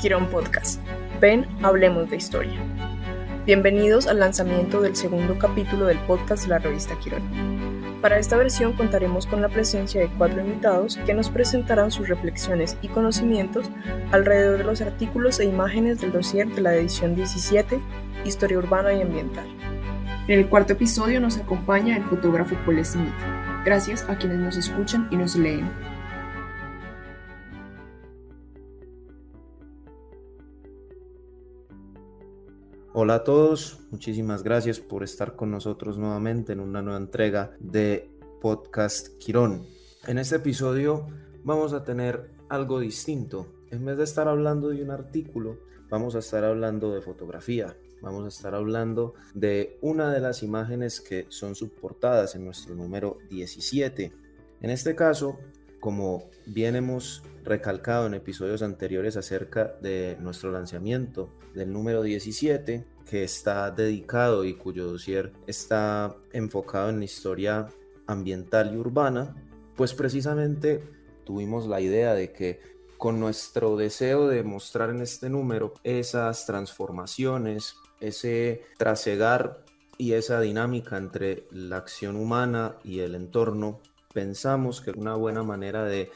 Quirón Podcast. Ven, hablemos de historia. Bienvenidos al lanzamiento del segundo capítulo del podcast de la revista Quirón. Para esta versión contaremos con la presencia de 4 invitados que nos presentarán sus reflexiones y conocimientos alrededor de los artículos e imágenes del dossier de la edición 17, Historia Urbana y Ambiental. En el cuarto episodio nos acompaña el fotógrafo Paul Smith. Gracias a quienes nos escuchan y nos leen. Hola a todos, muchísimas gracias por estar con nosotros nuevamente en una nueva entrega de Podcast Quirón. En este episodio vamos a tener algo distinto. En vez de estar hablando de un artículo, vamos a estar hablando de fotografía. Vamos a estar hablando de una de las imágenes que son subportadas en nuestro número 17. En este caso, como bien hemos recalcado en episodios anteriores acerca de nuestro lanzamiento del número 17, que está dedicado y cuyo dossier está enfocado en la historia ambiental y urbana, pues precisamente tuvimos la idea de que con nuestro deseo de mostrar en este número esas transformaciones, ese trasegar y esa dinámica entre la acción humana y el entorno, pensamos que una buena manera de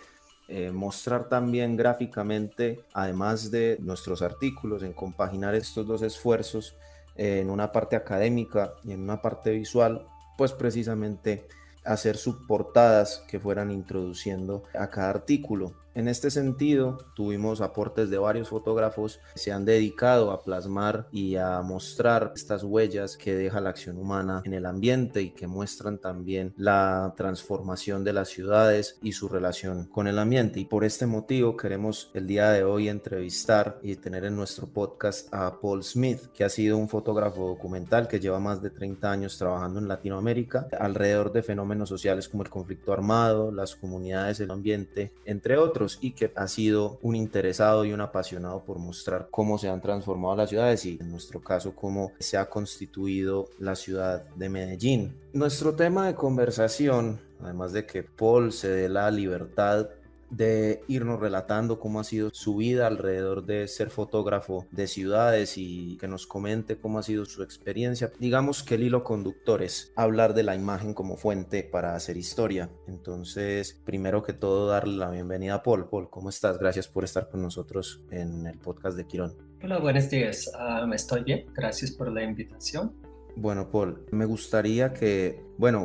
mostrar también gráficamente, además de nuestros artículos, en compaginar estos dos esfuerzos en una parte académica y en una parte visual, pues precisamente hacer subportadas que fueran introduciendo a cada artículo. En este sentido, tuvimos aportes de varios fotógrafos que se han dedicado a plasmar y a mostrar estas huellas que deja la acción humana en el ambiente y que muestran también la transformación de las ciudades y su relación con el ambiente. Y por este motivo queremos el día de hoy entrevistar y tener en nuestro podcast a Paul Smith, que ha sido un fotógrafo documental que lleva más de 30 años trabajando en Latinoamérica alrededor de fenómenos sociales como el conflicto armado, las comunidades, el ambiente, entre otros, y que ha sido un interesado y un apasionado por mostrar cómo se han transformado las ciudades y en nuestro caso cómo se ha constituido la ciudad de Medellín. Nuestro tema de conversación, además de que Paul se dé la libertad de irnos relatando cómo ha sido su vida alrededor de ser fotógrafo de ciudades y que nos comente cómo ha sido su experiencia. Digamos que el hilo conductor es hablar de la imagen como fuente para hacer historia. Entonces, primero que todo, darle la bienvenida a Paul. Paul, ¿cómo estás? Gracias por estar con nosotros en el podcast de Quirón. Hola, buenos días. Estoy bien. Gracias por la invitación. Bueno, Paul, me gustaría que,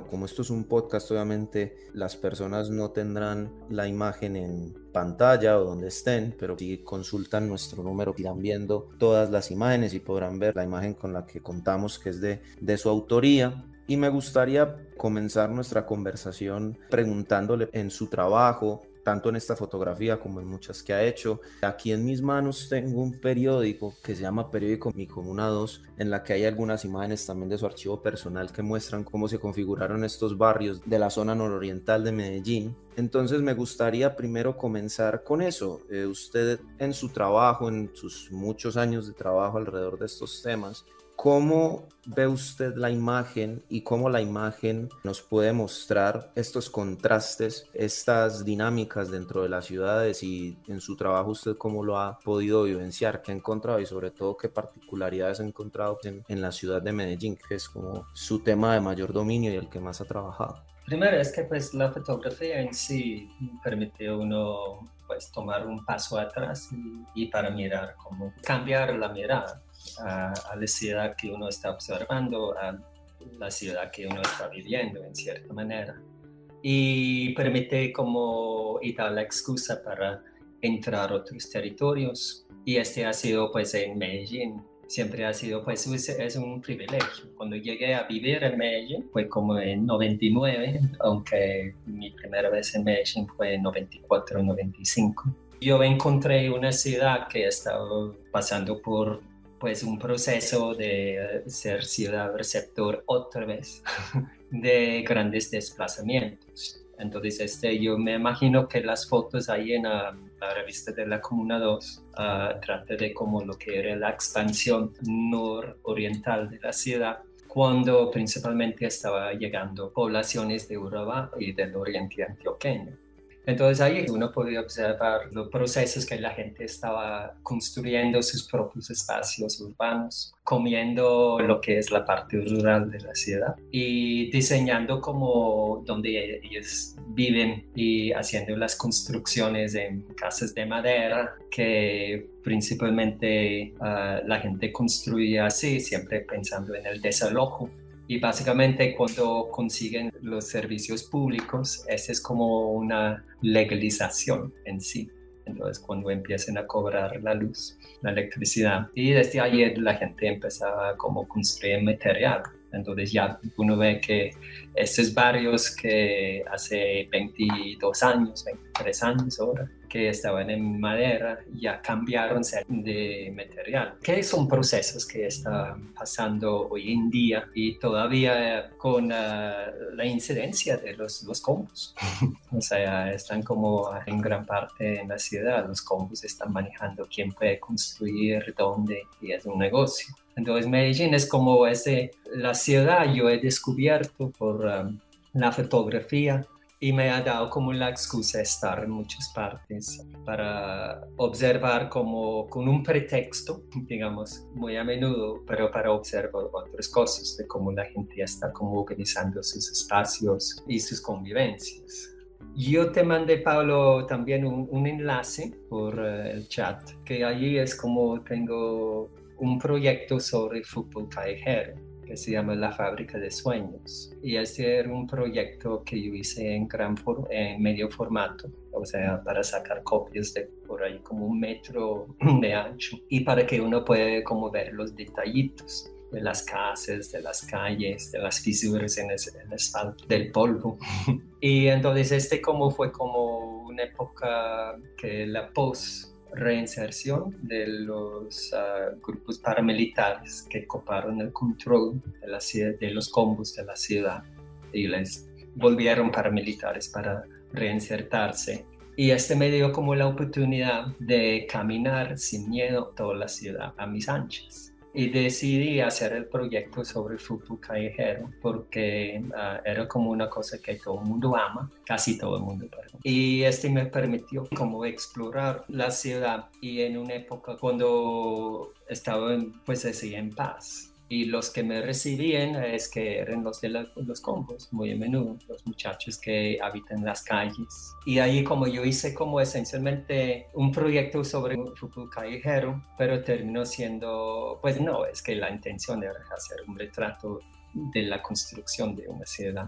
como esto es un podcast, obviamente las personas no tendrán la imagen en pantalla o donde estén, pero si consultan nuestro número irán viendo todas las imágenes y podrán ver la imagen con la que contamos, que es de su autoría. Y me gustaría comenzar nuestra conversación preguntándole en su trabajo, tanto en esta fotografía como en muchas que ha hecho. Aquí en mis manos tengo un periódico que se llama Periódico Mi Comuna 2, en la que hay algunas imágenes también de su archivo personal que muestran cómo se configuraron estos barrios de la zona nororiental de Medellín. Entonces me gustaría primero comenzar con eso. Usted en su trabajo, en sus muchos años de trabajo alrededor de estos temas, ¿cómo ve usted la imagen y cómo la imagen nos puede mostrar estos contrastes, estas dinámicas dentro de las ciudades? Y en su trabajo, ¿usted cómo lo ha podido vivenciar? ¿Qué ha encontrado y sobre todo qué particularidades ha encontrado en la ciudad de Medellín, que es como su tema de mayor dominio y el que más ha trabajado? Primero es que la fotografía en sí permite a uno tomar un paso atrás y para mirar, cómo cambiar la mirada a la ciudad que uno está observando, a la ciudad que uno está viviendo en cierta manera, y permite y dar la excusa para entrar a otros territorios. Y ha sido en Medellín, siempre ha sido es un privilegio. Cuando llegué a vivir en Medellín fue como en 99, aunque mi primera vez en Medellín fue en 94, 95. Yo encontré una ciudad que estaba pasando por un proceso de ser ciudad receptor otra vez de grandes desplazamientos. Entonces, yo me imagino que las fotos ahí en la revista de la Comuna 2 trata de como lo que era la expansión nororiental de la ciudad, cuando principalmente estaba llegando poblaciones de Urabá y del oriente antioqueño. Entonces ahí uno podía observar los procesos que la gente estaba construyendo sus propios espacios urbanos, comiendo lo que es la parte rural de la ciudad y diseñando como donde ellos viven y haciendo las construcciones en casas de madera que principalmente la gente construía así, siempre pensando en el desalojo. Y básicamente cuando consiguen los servicios públicos, esa es como una legalización en sí. Entonces cuando empiezan a cobrar la luz, la electricidad. Y desde ayer la gente empezaba como a construir material. Entonces ya uno ve que estos barrios que hace 22 años, 23 años ahora, que estaban en madera, ya cambiaron de material. Que son procesos que están pasando hoy en día y todavía con la incidencia de los combos. O sea, están como en gran parte en la ciudad, los combos están manejando quién puede construir, dónde, y es un negocio. Entonces Medellín es como la ciudad yo he descubierto por la fotografía y me ha dado como la excusa de estar en muchas partes para observar como con un pretexto, digamos, muy a menudo, pero para observar otras cosas de cómo la gente está como organizando sus espacios y sus convivencias. Yo te mandé, Pablo, también un enlace por el chat, que allí es como tengo un proyecto sobre fútbol callejero que se llama La Fábrica de Sueños. Y ese era un proyecto que yo hice en medio formato, o sea, para sacar copias de por ahí como 1 metro de ancho y para que uno pueda como ver los detallitos de las casas, de las calles, de las fisuras en el asfalto, del polvo. Y entonces fue como una época que la reinserción de los grupos paramilitares que coparon el control de los combos de la ciudad y les volvieron paramilitares para reinsertarse. Y me dio como la oportunidad de caminar sin miedo toda la ciudad a mis anchas. Y decidí hacer el proyecto sobre el fútbol callejero porque era como una cosa que todo el mundo ama, casi todo el mundo, perdón. Y me permitió como explorar la ciudad y en una época cuando estaba pues así en paz. Y los que me recibían que eran los de los combos, muy a menudo, los muchachos que habitan las calles. Y ahí como yo hice como esencialmente un proyecto sobre un fútbol callejero, pero terminó siendo, pues no, es que la intención era hacer un retrato de la construcción de una ciudad,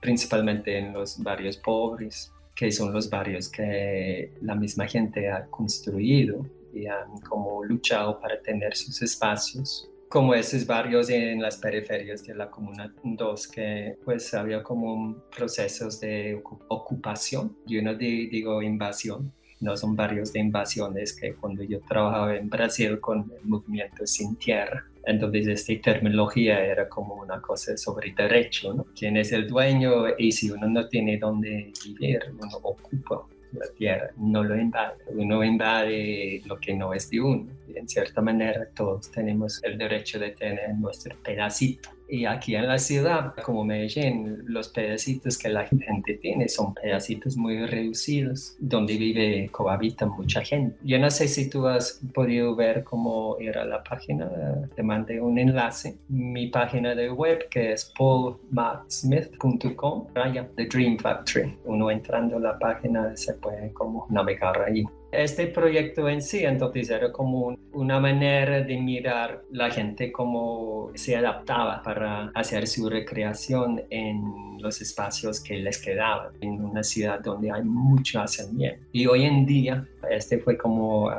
principalmente en los barrios pobres, que son los barrios que la misma gente ha construido y han como luchado para tener sus espacios, como esos barrios en las periferias de la Comuna 2 que pues había como procesos de ocupación, yo no digo invasión, no son barrios de invasiones que cuando yo trabajaba en Brasil con el movimiento Sin Tierra, entonces esta terminología era como una cosa sobre derecho, ¿no? ¿Quién es el dueño? Y si uno no tiene dónde vivir, uno ocupa la tierra, no lo invade. Uno invade lo que no es de uno. Y en cierta manera todos tenemos el derecho de tener nuestro pedacito. Y aquí en la ciudad, como Medellín, los pedacitos que la gente tiene son pedacitos muy reducidos, donde cohabita mucha gente. Yo no sé si tú has podido ver cómo era la página, te mandé un enlace. Mi página de web, que es paulmattsmith.com, The Dream Factory. Uno entrando a la página se puede como navegar ahí. Este proyecto en sí, entonces, era como una manera de mirar la gente cómo se adaptaba para hacer su recreación en los espacios que les quedaban, en una ciudad donde hay mucho hacinamiento. Y hoy en día, fue como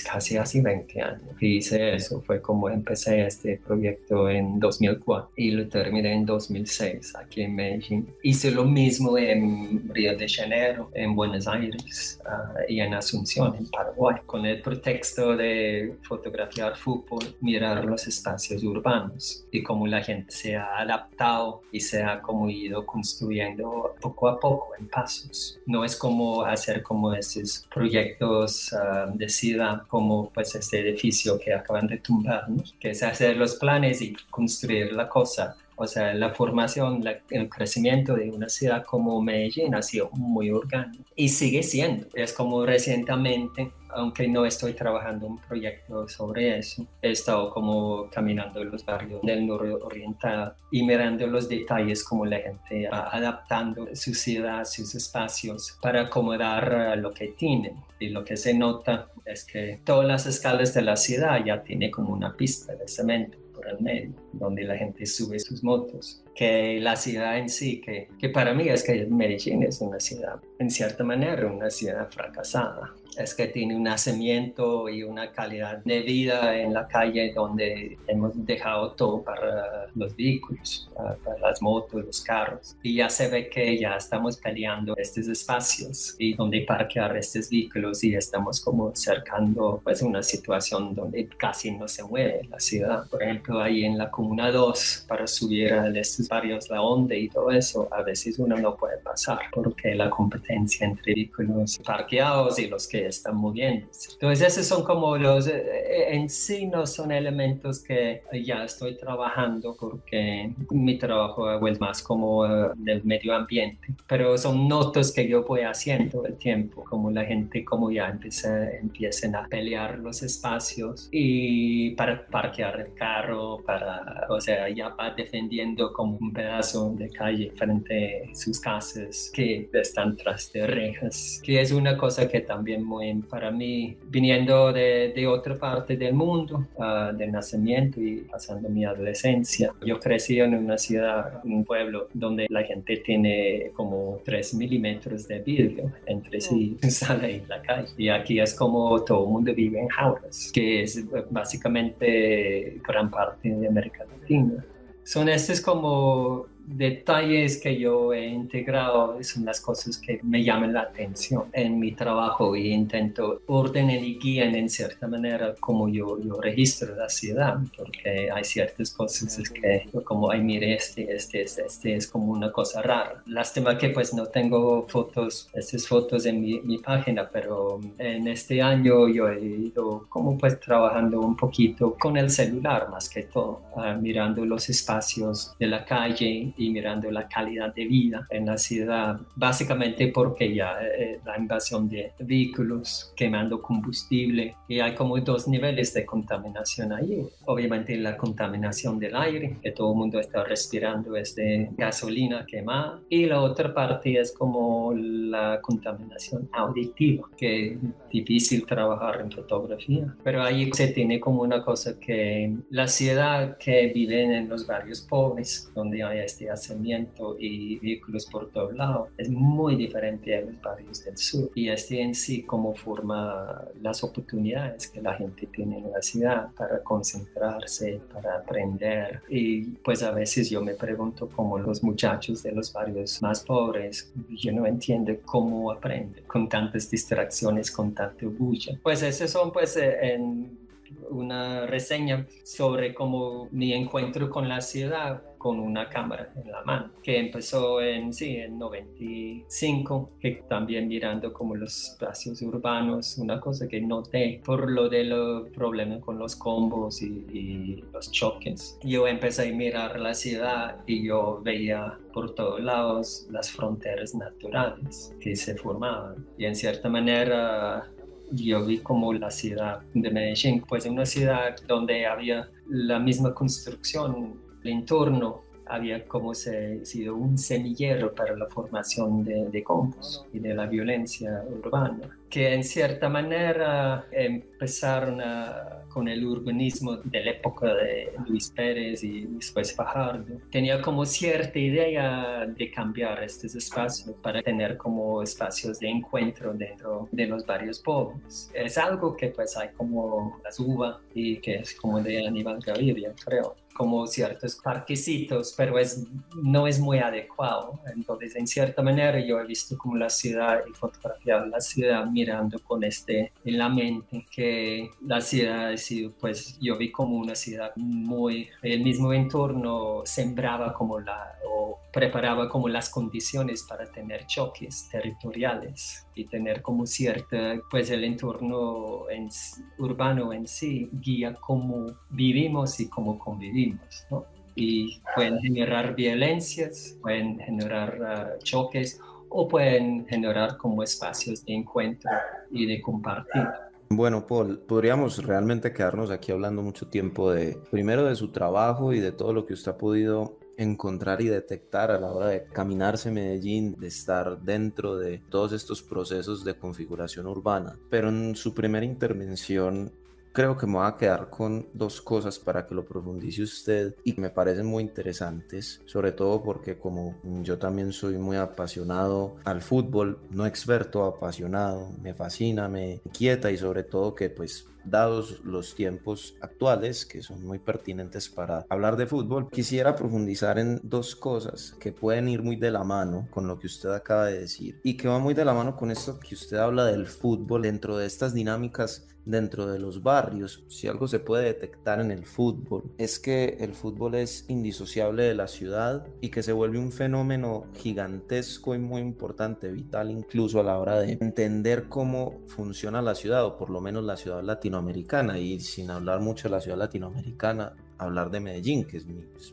casi hace 20 años que hice eso. Fue como empecé este proyecto en 2004 y lo terminé en 2006 aquí en Medellín. Hice lo mismo en Río de Janeiro, en Buenos Aires y en Asunción, en Paraguay, con el pretexto de fotografiar fútbol, mirar los espacios urbanos y cómo la gente se ha adaptado y se ha como ido construyendo poco a poco en pasos. No es como hacer como esos proyectos de ciudad, como pues este edificio que acaban de tumbar, ¿no? Que es hacer los planes y construir la cosa O sea, la formación, el crecimiento de una ciudad como Medellín ha sido muy orgánico y sigue siendo. Es como recientemente, aunque no estoy trabajando un proyecto sobre eso, he estado como caminando en los barrios del nororiental y mirando los detalles como la gente va adaptando su ciudad, sus espacios para acomodar lo que tienen. Y lo que se nota es que todas las escalas de la ciudad ya tienen como una pista de cemento por el medio, donde la gente sube sus motos. Que la ciudad en sí, que para mí es que Medellín es una ciudad, en cierta manera, una ciudad fracasada. Es que tiene un nacimiento y una calidad de vida en la calle donde hemos dejado todo para los vehículos, para las motos, los carros. Y ya se ve que ya estamos peleando estos espacios y donde parquear estos vehículos y estamos como cercando pues una situación donde casi no se mueve la ciudad. Por ejemplo, ahí en la Comuna 2, para subir a estos barrios La Onde y todo eso, a veces uno no puede pasar porque la competencia entre vehículos parqueados y los que están moviéndose. Entonces esos son como los, en sí no son elementos que ya estoy trabajando porque mi trabajo es más como del medio ambiente, pero son notas que yo voy haciendo el tiempo, como la gente como ya empiezan a pelear los espacios y para parquear el carro, o sea, ya va defendiendo como un pedazo de calle frente a sus casas que están tras de rejas, que es una cosa que también muy para mí, viniendo de otra parte del mundo, de nacimiento y pasando mi adolescencia. Yo crecí en una ciudad, un pueblo donde la gente tiene como 3 milímetros de vidrio entre sí, sale y la calle. Y aquí es como todo el mundo vive en jaulas, que es básicamente gran parte de América Latina. Son estos como detalles que yo he integrado, son las cosas que me llaman la atención en mi trabajo y intento ordenar y guiar en cierta manera como yo registro la ciudad, porque hay ciertas cosas que como, ay, mire, este es como una cosa rara. Lástima que pues no tengo estas fotos en mi página, pero en este año yo he ido como pues trabajando un poquito con el celular más que todo, mirando los espacios de la calle y mirando la calidad de vida en la ciudad, básicamente porque ya la invasión de vehículos quemando combustible y hay como 2 niveles de contaminación ahí. Obviamente la contaminación del aire, que todo el mundo está respirando es de gasolina quemada, y la otra parte es como la contaminación auditiva, que es difícil trabajar en fotografía, pero ahí se tiene como una cosa que la ciudad que viven en los barrios pobres, donde hay este hacimiento y vehículos por todos lados, es muy diferente a los barrios del sur, y en sí como forma las oportunidades que la gente tiene en la ciudad para concentrarse, para aprender. Y pues a veces yo me pregunto cómo los muchachos de los barrios más pobres, yo no entiendo cómo aprenden con tantas distracciones, con tanta bulla. Pues esos son pues en una reseña sobre cómo mi encuentro con la ciudad con una cámara en la mano, que empezó en 95, que también mirando como los espacios urbanos, una cosa que noté por lo de los problemas con los combos y los choques. Yo empecé a mirar la ciudad y yo veía por todos lados las fronteras naturales que se formaban, y en cierta manera yo vi como la ciudad de Medellín, pues una ciudad donde había la misma construcción, el entorno había como sido un semillero para la formación de combos y de la violencia urbana, que en cierta manera empezaron con el urbanismo de la época de Luis Pérez y después Fajardo. Tenía como cierta idea de cambiar estos espacios para tener como espacios de encuentro dentro de los barrios pobres. Es algo que pues hay como las uvas y que es como de Aníbal Gaviria, creo, como ciertos parquecitos, pero no es muy adecuado. Entonces, en cierta manera, yo he visto como la ciudad y fotografiado la ciudad mirando con en la mente, que la ciudad ha sido, pues yo vi como una ciudad muy, el mismo entorno sembraba como o preparaba como las condiciones para tener choques territoriales y tener como cierta, pues el entorno urbano en sí guía cómo vivimos y cómo convivimos, ¿no? y pueden generar violencias, pueden generar choques o pueden generar como espacios de encuentro y de compartir. Bueno, Paul, podríamos realmente quedarnos aquí hablando mucho tiempo de, primero de su trabajo y de todo lo que usted ha podido encontrar y detectar a la hora de caminarse Medellín, de estar dentro de todos estos procesos de configuración urbana. Pero en su primera intervención creo que me voy a quedar con dos cosas para que lo profundice usted y que me parecen muy interesantes, sobre todo porque como yo también soy muy apasionado al fútbol, no experto, apasionado, me fascina, me inquieta y sobre todo que pues dados los tiempos actuales que son muy pertinentes para hablar de fútbol, quisiera profundizar en dos cosas que pueden ir muy de la mano con lo que usted acaba de decir y que va muy de la mano con esto que usted habla del fútbol dentro de estas dinámicas dentro de los barrios. Si algo se puede detectar en el fútbol es que el fútbol es indisociable de la ciudad y que se vuelve un fenómeno gigantesco y muy importante, vital incluso a la hora de entender cómo funciona la ciudad o por lo menos la ciudad latinoamericana, y sin hablar mucho de la ciudad latinoamericana, hablar de Medellín, que es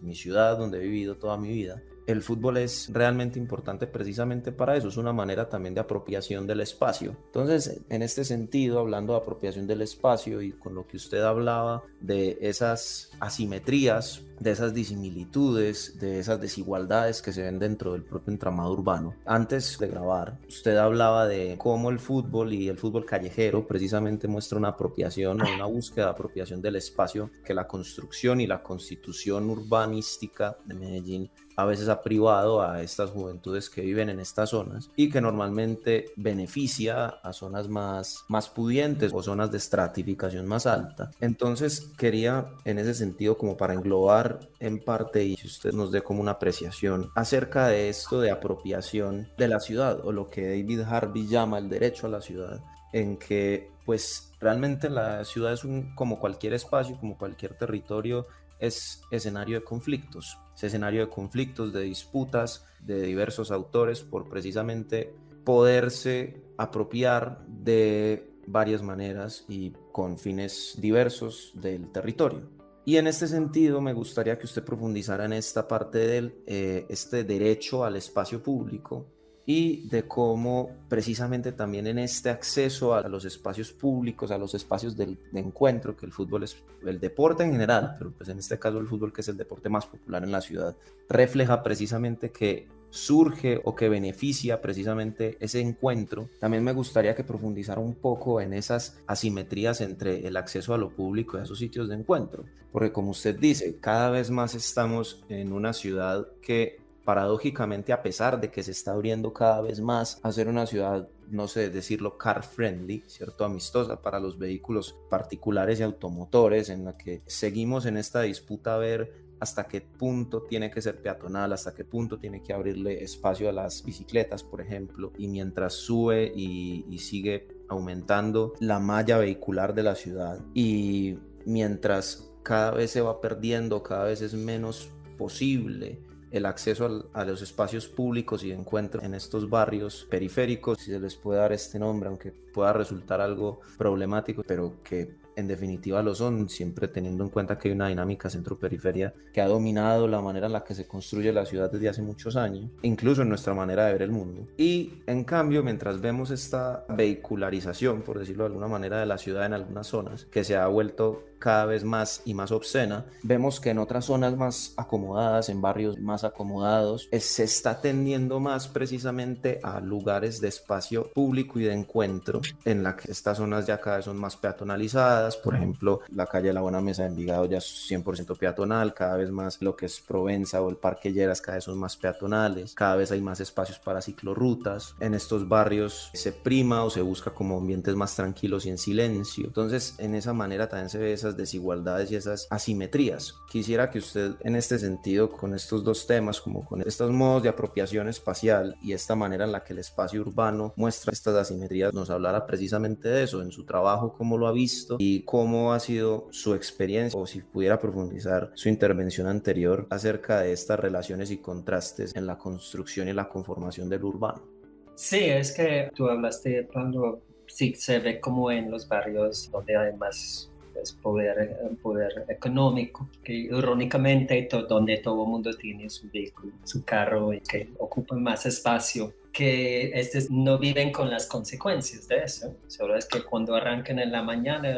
mi ciudad donde he vivido toda mi vida. El fútbol es realmente importante precisamente para eso, es una manera también de apropiación del espacio. Entonces, en este sentido, hablando de apropiación del espacio y con lo que usted hablaba de esas asimetrías, de esas disimilitudes, de esas desigualdades que se ven dentro del propio entramado urbano. Antes de grabar, usted hablaba de cómo el fútbol y el fútbol callejero precisamente muestra una apropiación o una búsqueda de apropiación del espacio que la construcción y la constitución urbanística de Medellín a veces ha privado a estas juventudes que viven en estas zonas y que normalmente beneficia a zonas más pudientes o zonas de estratificación más alta. Entonces quería en ese sentido como para englobar en parte y si usted nos dé como una apreciación acerca de esto de apropiación de la ciudad o lo que David Harvey llama el derecho a la ciudad, en que pues realmente la ciudad es como cualquier espacio, como cualquier territorio, es escenario de conflictos, es escenario de conflictos, de disputas de diversos autores por precisamente poderse apropiar de varias maneras y con fines diversos del territorio. Y en este sentido me gustaría que usted profundizara en esta parte del este derecho al espacio público y de cómo precisamente también en este acceso a los espacios públicos, a los espacios de encuentro, que el fútbol es el deporte en general, pero pues en este caso el fútbol, que es el deporte más popular en la ciudad, refleja precisamente que surge o que beneficia precisamente ese encuentro. También me gustaría que profundizara un poco en esas asimetrías entre el acceso a lo público y a esos sitios de encuentro, porque como usted dice, cada vez más estamos en una ciudad que paradójicamente, a pesar de que se está abriendo cada vez más a ser una ciudad, no sé decirlo, car friendly, ¿cierto? Amistosa para los vehículos particulares y automotores, en la que seguimos en esta disputa a ver hasta qué punto tiene que ser peatonal, hasta qué punto tiene que abrirle espacio a las bicicletas, por ejemplo, y mientras sube y sigue aumentando la malla vehicular de la ciudad y mientras cada vez se va perdiendo, cada vez es menos posible el acceso a los espacios públicos y de encuentro en estos barrios periféricos, si se les puede dar este nombre, aunque pueda resultar algo problemático, pero que en definitiva lo son, siempre teniendo en cuenta que hay una dinámica centro-periferia que ha dominado la manera en la que se construye la ciudad desde hace muchos años, incluso en nuestra manera de ver el mundo. Y en cambio, mientras vemos esta vehicularización, por decirlo de alguna manera, de la ciudad en algunas zonas, que se ha vuelto cada vez más y más obscena, vemos que en otras zonas más acomodadas, en barrios más acomodados, se está tendiendo más precisamente a lugares de espacio público y de encuentro, en la que estas zonas ya cada vez son más peatonalizadas. Por ejemplo, la calle La Buena Mesa de Envigado ya es 100% peatonal, cada vez más lo que es Provenza o el Parque Lleras cada vez son más peatonales, cada vez hay más espacios para ciclorrutas. En estos barrios se prima o se busca como ambientes más tranquilos y en silencio. Entonces, en esa manera también se ve esas desigualdades y esas asimetrías. Quisiera que usted en este sentido, con estos dos temas, como con estos modos de apropiación espacial y esta manera en la que el espacio urbano muestra estas asimetrías, nos hablara precisamente de eso, en su trabajo, cómo lo ha visto y cómo ha sido su experiencia, o si pudiera profundizar su intervención anterior acerca de estas relaciones y contrastes en la construcción y la conformación del urbano. Sí, es que tú hablaste, Pablo, sí se ve como en los barrios donde hay más pues, poder económico, que irónicamente donde todo el mundo tiene su vehículo, su carro y que ocupan más espacio, que no viven con las consecuencias de eso. Solo es que cuando arrancan en la mañana,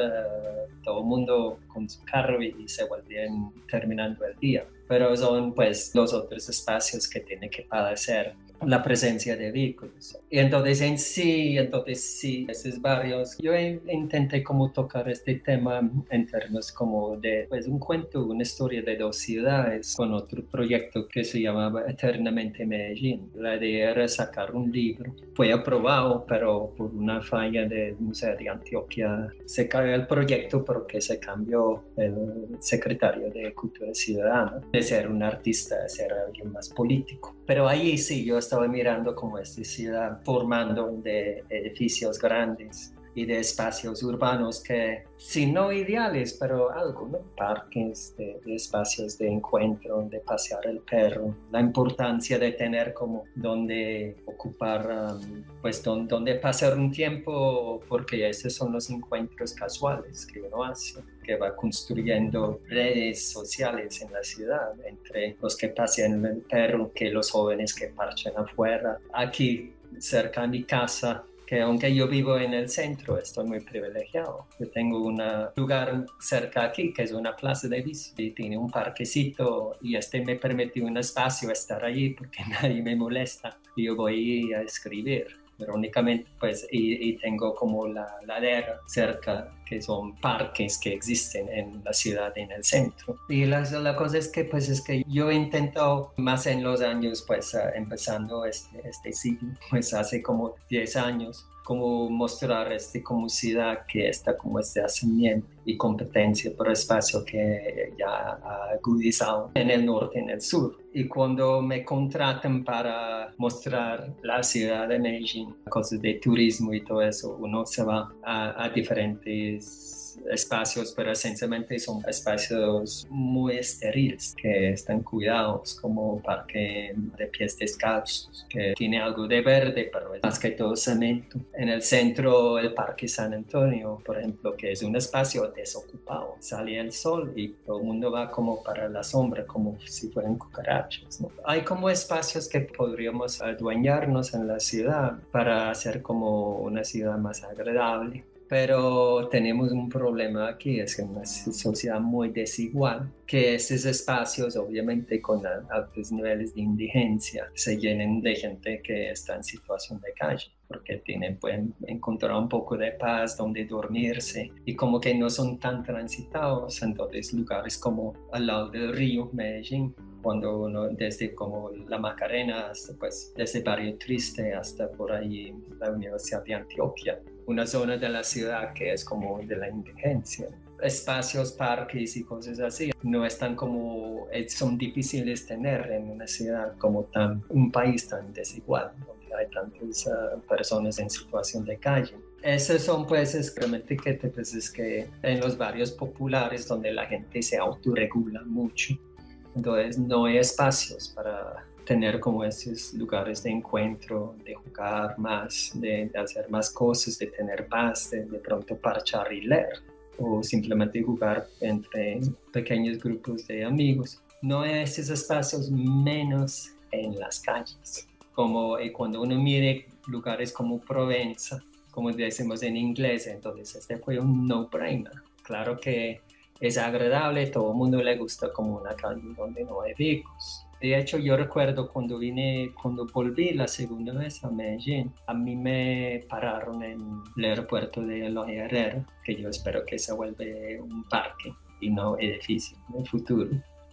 todo el mundo con su carro y se vuelven terminando el día. Pero son pues los otros espacios que tienen que padecer la presencia de vehículos. Y entonces sí, esos barrios, yo intenté como tocar este tema en términos como de pues un cuento, una historia de dos ciudades con otro proyecto que se llamaba Eternamente Medellín. La idea era sacar un libro. Fue aprobado, pero por una falla del Museo de Antioquia se cayó el proyecto porque se cambió el secretario de Cultura Ciudadana de ser un artista a ser alguien más político. Pero ahí sí, yo estaba mirando como esta ciudad formando de edificios grandes y de espacios urbanos que, si no ideales, pero algo, ¿no? Parques, de espacios de encuentro, de pasear el perro, la importancia de tener como donde ocupar, pues donde pasar un tiempo, porque esos son los encuentros casuales que uno hace, que va construyendo redes sociales en la ciudad, entre los que pasean el perro, que los jóvenes que parchan afuera. Aquí, cerca de mi casa, que aunque yo vivo en el centro, estoy muy privilegiado. Yo tengo un lugar cerca aquí, que es una plaza de bici, y tiene un parquecito, y me permite un espacio estar allí porque nadie me molesta. Y yo voy a escribir. Pero únicamente pues y tengo como la ladera cerca, que son parques que existen en la ciudad, en el centro. Y la cosa es que pues es que yo he intentado más en los años pues empezando este siglo, pues hace como 10 años, como mostrar como ciudad que está como hacimiento y competencia por espacio que ya ha agudizado en el norte y en el sur. Y cuando me contratan para mostrar la ciudad de Medellín, cosas de turismo y todo eso, uno se va a diferentes espacios, pero esencialmente son espacios muy estériles, que están cuidados, como parque de pies descalzos, que tiene algo de verde, pero es más que todo cemento. En el centro, el Parque San Antonio, por ejemplo, que es un espacio desocupado, sale el sol y todo el mundo va como para la sombra, como si fueran cucarachas, ¿no? Hay como espacios que podríamos adueñarnos en la ciudad para hacer como una ciudad más agradable. Pero tenemos un problema aquí, es que es una sociedad muy desigual, que estos espacios, obviamente con altos niveles de indigencia, se llenen de gente que está en situación de calle, porque pueden encontrar un poco de paz donde dormirse y como que no son tan transitados. Entonces lugares como al lado del río Medellín, cuando uno desde como la Macarena hasta pues desde Barrio Triste hasta por ahí la Universidad de Antioquia, una zona de la ciudad que es como de la indigencia. Espacios, parques y cosas así no están como, son difíciles tener en una ciudad como un país tan desigual, donde hay tantas personas en situación de calle. Esos son pues excremento pues es que en los barrios populares donde la gente se autorregula mucho, entonces no hay espacios para tener como esos lugares de encuentro, de jugar más, de hacer más cosas, de tener paz, de pronto parchar y leer, o simplemente jugar entre pequeños grupos de amigos. No hay esos espacios, menos en las calles. Como cuando uno mire lugares como Provenza, como decimos en inglés, entonces este fue un no-brainer. Claro que es agradable, todo el mundo le gusta como una calle donde no hay vehículos. De hecho, yo recuerdo cuando volví la segunda vez a Medellín, a mí me pararon en el aeropuerto de Eloy Herrera, que yo espero que se vuelva un parque y no edificio en el futuro.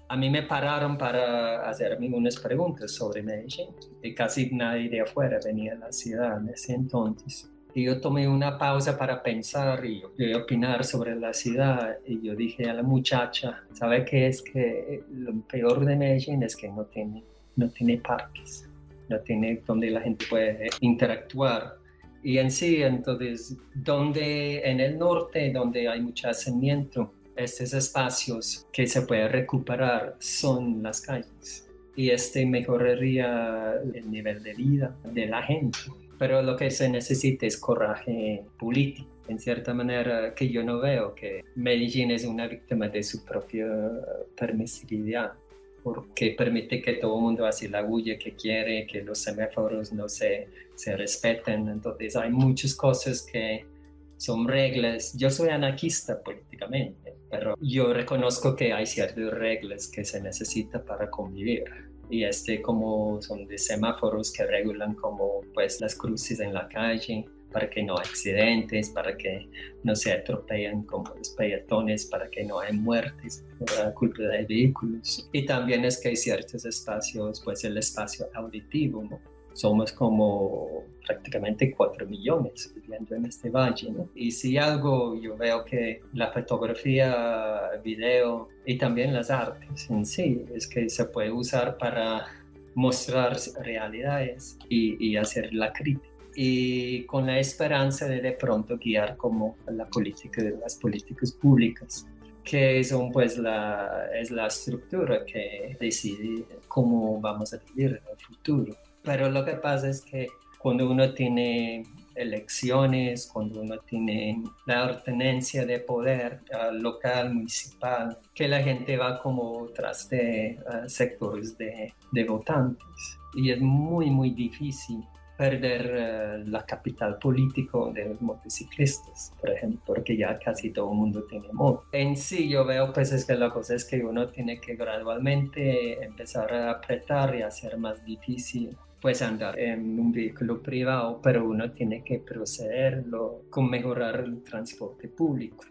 A mí me pararon para hacerme unas preguntas sobre Medellín y casi nadie de afuera venía a la ciudad en ese entonces. Y yo tomé una pausa para pensar y opinar sobre la ciudad, y yo dije a la muchacha, ¿sabe qué es? Que lo peor de Medellín es que no tiene parques, no tiene donde la gente puede interactuar. Y en sí, entonces, donde en el norte, donde hay mucho asentamiento, estos espacios que se pueden recuperar son las calles. Y mejoraría el nivel de vida de la gente. Pero lo que se necesita es coraje político en cierta manera, que yo no veo que Medellín es una víctima de su propia permisividad, porque permite que todo el mundo hace la bulla que quiere, que los semáforos no se respeten. Entonces hay muchas cosas que son reglas. Yo soy anarquista políticamente, pero yo reconozco que hay ciertas reglas que se necesitan para convivir. Y como son de semáforos que regulan como pues las cruces en la calle, para que no haya accidentes, para que no se atropellen como los peatones, para que no haya muertes por culpa de vehículos. Y también es que hay ciertos espacios, pues el espacio auditivo, ¿no? Somos como prácticamente 4 millones viviendo en este valle, ¿no? Y si algo yo veo que la fotografía, el video y también las artes en sí, es que se puede usar para mostrar realidades y hacer la crítica. Y con la esperanza de pronto guiar como la política de las políticas públicas, que son pues es la estructura que decide cómo vamos a vivir en el futuro. Pero lo que pasa es que cuando uno tiene elecciones, cuando uno tiene la tenencia de poder local, municipal, que la gente va como tras de sectores de votantes. Y es muy, muy difícil perder la capital político de los motociclistas, por ejemplo, porque ya casi todo el mundo tiene moto. En sí yo veo pues es que la cosa es que uno tiene que gradualmente empezar a apretar y hacer más difícil pues andar en un vehículo privado, pero uno tiene que procederlo con mejorar el transporte público.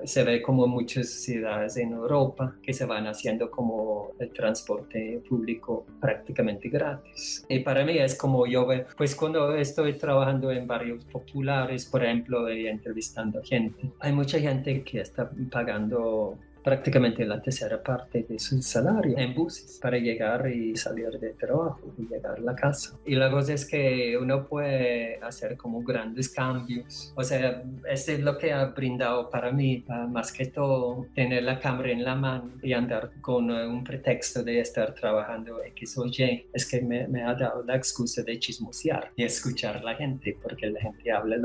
Se ve como muchas ciudades en Europa que se van haciendo como el transporte público prácticamente gratis. Y para mí es como yo veo, pues cuando estoy trabajando en barrios populares, por ejemplo, y entrevistando gente, hay mucha gente que está pagando prácticamente la tercera parte de su salario en buses para llegar y salir de trabajo y llegar a la casa. Y la cosa es que uno puede hacer como grandes cambios. O sea, eso es lo que ha brindado para mí, más que todo, tener la cámara en la mano y andar con un pretexto de estar trabajando X o Y. Es que me ha dado la excusa de chismosear y escuchar a la gente, porque la gente habla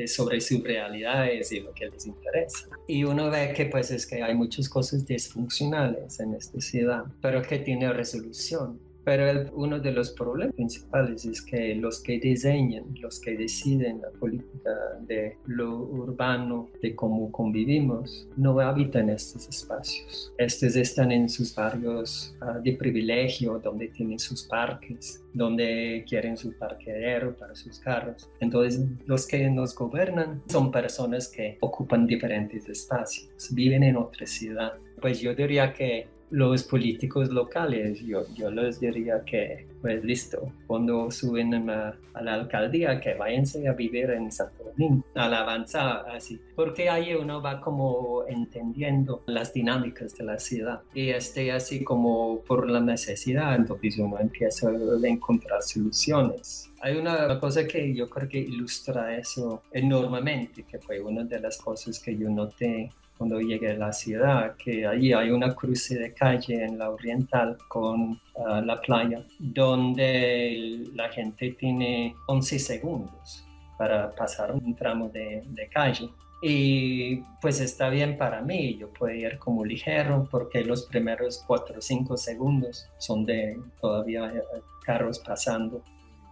sobre sus realidades y lo que les interesa. Y uno ve que pues es que hay muchas cosas disfuncionales en esta ciudad, pero que tiene resolución. Pero uno de los problemas principales es que los que diseñan, los que deciden la política de lo urbano, de cómo convivimos, no habitan estos espacios. Estos están en sus barrios de privilegio, donde tienen sus parques, donde quieren su parqueadero para sus carros. Entonces, los que nos gobiernan son personas que ocupan diferentes espacios, viven en otra ciudad. Pues yo diría que los políticos locales, yo les diría que, pues listo, cuando suben a la alcaldía, que váyanse a vivir en Santo Domingo, a la avanzada, así. Porque ahí uno va como entendiendo las dinámicas de la ciudad. Y así como por la necesidad, entonces uno empieza a encontrar soluciones. Hay una cosa que yo creo que ilustra eso enormemente, que fue una de las cosas que yo noté cuando llegué a la ciudad, que allí hay una cruce de calle en la Oriental con la playa, donde la gente tiene 11 segundos para pasar un tramo de calle. Y pues está bien para mí, yo puedo ir como ligero porque los primeros 4 o 5 segundos son de todavía carros pasando.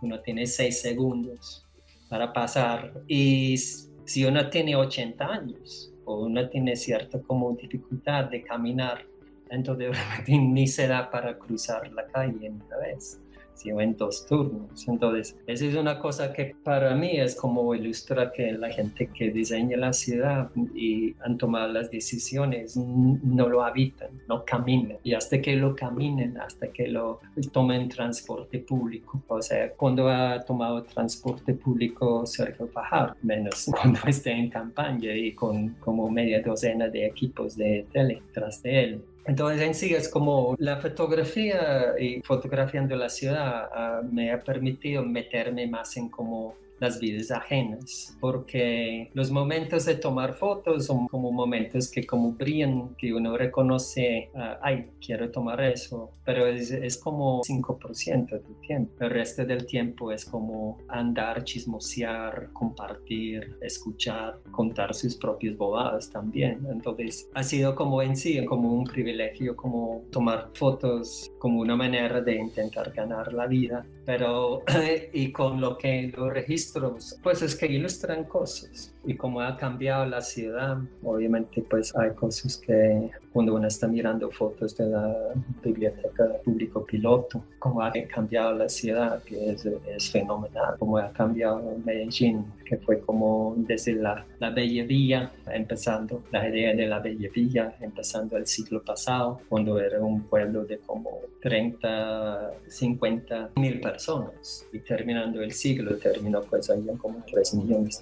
Uno tiene 6 segundos para pasar, y si uno tiene 80 años o uno tiene cierta como dificultad de caminar, entonces ni se da para cruzar la calle en una vez, sino en 2 turnos. Entonces, esa es una cosa que para mí es como ilustra que la gente que diseña la ciudad y han tomado las decisiones no lo habitan, no caminan. Y hasta que lo caminen, hasta que lo tomen transporte público. O sea, cuando ha tomado transporte público Sergio Fajardo, menos cuando esté en campaña y con como media docena de equipos de tele tras de él. Entonces en sí es como la fotografía y fotografiando la ciudad me ha permitido meterme más en como las vidas ajenas, porque los momentos de tomar fotos son como momentos que como brillan, que uno reconoce, ay, quiero tomar eso, pero es como 5% del tiempo. El resto del tiempo es como andar, chismosear, compartir, escuchar, contar sus propias bobadas también. Entonces ha sido como en sí, como un privilegio, como tomar fotos como una manera de intentar ganar la vida, pero y con lo que los registros, pues es que ilustran cosas y cómo ha cambiado la ciudad. Obviamente pues hay cosas que cuando uno está mirando fotos de la biblioteca público piloto, cómo ha cambiado la ciudad, que es fenomenal, cómo ha cambiado Medellín, que fue como desde la Bella Villa, empezando la idea de la Bella Villa, empezando el siglo pasado, cuando era un pueblo de como 30, 50 mil personas, y terminando el siglo, terminó pues ahí en como 3 millones,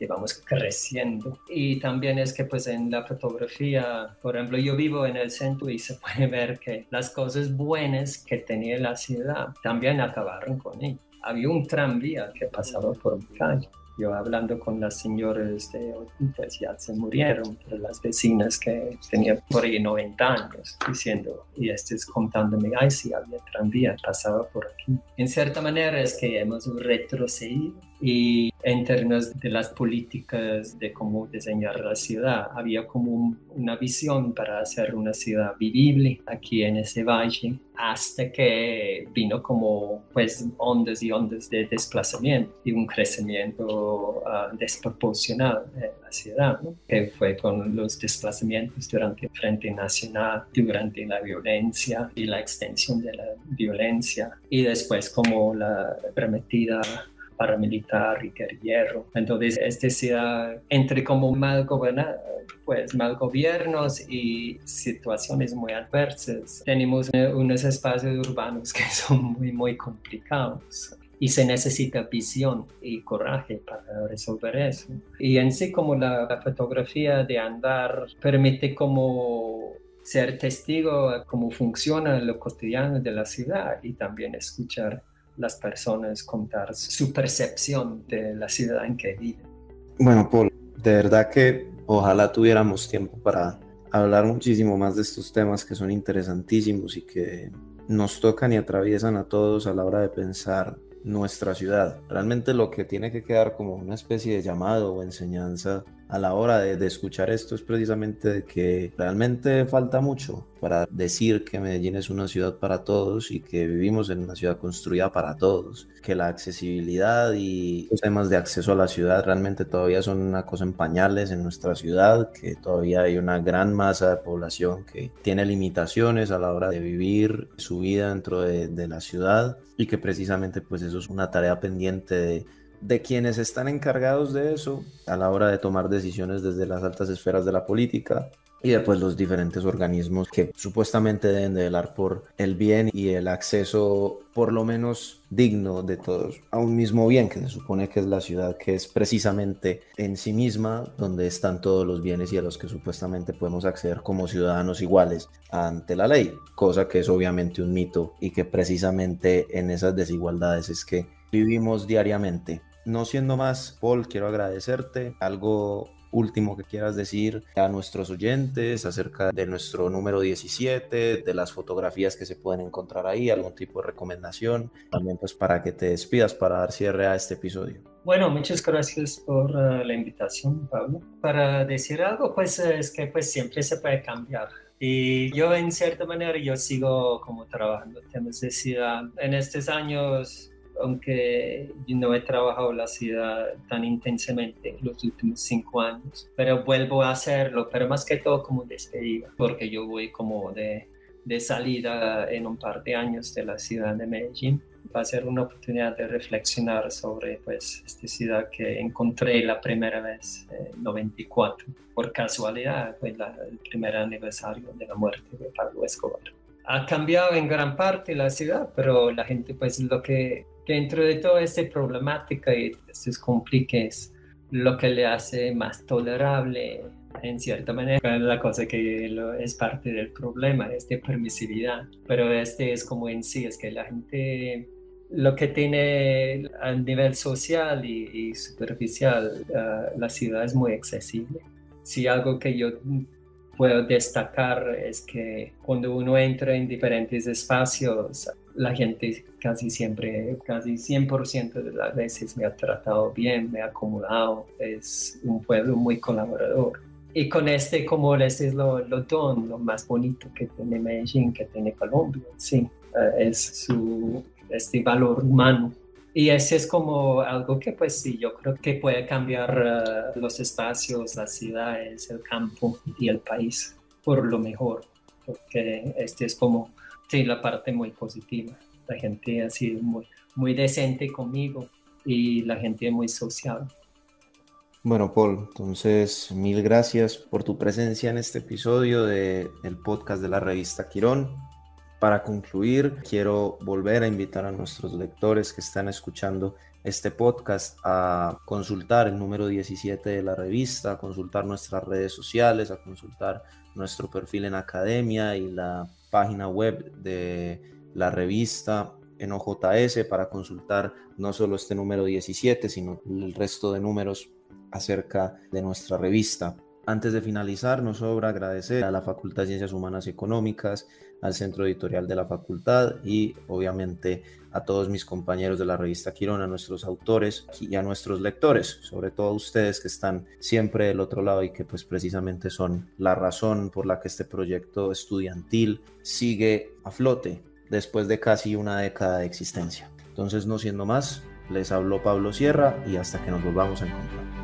y vamos creciendo. Y también es que pues en la fotografía, por ejemplo, yo vivo en el centro y se puede ver que las cosas buenas que tenía la ciudad también acabaron con ella. Había un tranvía que pasaba por mi calle. Yo hablando con las señoras de 80 ya se murieron, pero las vecinas que tenían por ahí 90 años diciendo, y es contándome, ay sí, había tranvía, pasaba por aquí. En cierta manera es que hemos retrocedido, y en términos de las políticas de cómo diseñar la ciudad, había como una visión para hacer una ciudad vivible aquí en ese valle, hasta que vino como pues ondas y ondas de desplazamiento y un crecimiento desproporcionado en la ciudad, ¿no? Que fue con los desplazamientos durante el Frente Nacional, durante la violencia y la extensión de la violencia, y después como la prometida paramilitar y guerrillero. Entonces, esta ciudad, entre como mal gobiernos y situaciones muy adversas, tenemos unos espacios urbanos que son muy, muy complicados. Y se necesita visión y coraje para resolver eso. Y en sí como la fotografía de andar permite como ser testigo de cómo funciona lo cotidiano de la ciudad, y también escuchar las personas contar su percepción de la ciudad en que viven. Bueno, Paul, de verdad que ojalá tuviéramos tiempo para hablar muchísimo más de estos temas que son interesantísimos y que nos tocan y atraviesan a todos a la hora de pensar nuestra ciudad. Realmente lo que tiene que quedar como una especie de llamado o enseñanza a la hora de escuchar esto es precisamente de que realmente falta mucho para decir que Medellín es una ciudad para todos y que vivimos en una ciudad construida para todos, que la accesibilidad y los temas de acceso a la ciudad realmente todavía son una cosa en pañales en nuestra ciudad, que todavía hay una gran masa de población que tiene limitaciones a la hora de vivir su vida dentro de la ciudad, y que precisamente pues eso es una tarea pendiente de quienes están encargados de eso a la hora de tomar decisiones desde las altas esferas de la política, y después los diferentes organismos que supuestamente deben de velar por el bien y el acceso por lo menos digno de todos a un mismo bien, que se supone que es la ciudad, que es precisamente en sí misma donde están todos los bienes y a los que supuestamente podemos acceder como ciudadanos iguales ante la ley, cosa que es obviamente un mito, y que precisamente en esas desigualdades es que vivimos diariamente. No siendo más, Paul, quiero agradecerte. Algo último que quieras decir a nuestros oyentes acerca de nuestro número 17, de las fotografías que se pueden encontrar ahí, algún tipo de recomendación, también pues para que te despidas, para dar cierre a este episodio. Bueno, muchas gracias por la invitación, Pablo. Para decir algo, pues es que pues siempre se puede cambiar. Y yo en cierta manera yo sigo como trabajando temas de ciudad. En estos años, aunque yo no he trabajado la ciudad tan intensamente en los últimos 5 años, pero vuelvo a hacerlo, pero más que todo como despedida, porque yo voy como de salida en un par de años de la ciudad de Medellín. Va a ser una oportunidad de reflexionar sobre pues esta ciudad que encontré la primera vez en 94. Por casualidad fue el primer aniversario de la muerte de Pablo Escobar. Ha cambiado en gran parte la ciudad, pero la gente pues lo que dentro de toda esta problemática y estos compliques, lo que le hace más tolerable en cierta manera, la cosa que es parte del problema, es de permisividad, pero este es como en sí, es que la gente lo que tiene a nivel social y superficial, la ciudad es muy accesible. Si algo que yo puedo destacar es que cuando uno entra en diferentes espacios, la gente casi siempre, casi 100% de las veces me ha tratado bien, me ha acomodado. Es un pueblo muy colaborador. Y con como este es lo lo más bonito que tiene Medellín, que tiene Colombia, sí, es este valor humano. Y ese es como algo que pues sí, yo creo que puede cambiar los espacios, las ciudades, el campo y el país por lo mejor, porque este es como, sí, la parte muy positiva. La gente ha sido muy decente conmigo y la gente muy sociable. Bueno, Paul, entonces mil gracias por tu presencia en este episodio del podcast de la revista Quirón. Para concluir, quiero volver a invitar a nuestros lectores que están escuchando este podcast a consultar el número 17 de la revista, a consultar nuestras redes sociales, a consultar nuestro perfil en Academia y la página web de la revista en OJS para consultar no solo este número 17, sino el resto de números acerca de nuestra revista. Antes de finalizar, nos sobra agradecer a la Facultad de Ciencias Humanas y Económicas, al Centro Editorial de la Facultad y obviamente a todos mis compañeros de la revista Quirón, a nuestros autores y a nuestros lectores, sobre todo a ustedes que están siempre del otro lado y que pues precisamente son la razón por la que este proyecto estudiantil sigue a flote después de casi una década de existencia. Entonces, no siendo más, les habló Pablo Sierra y hasta que nos volvamos a encontrar.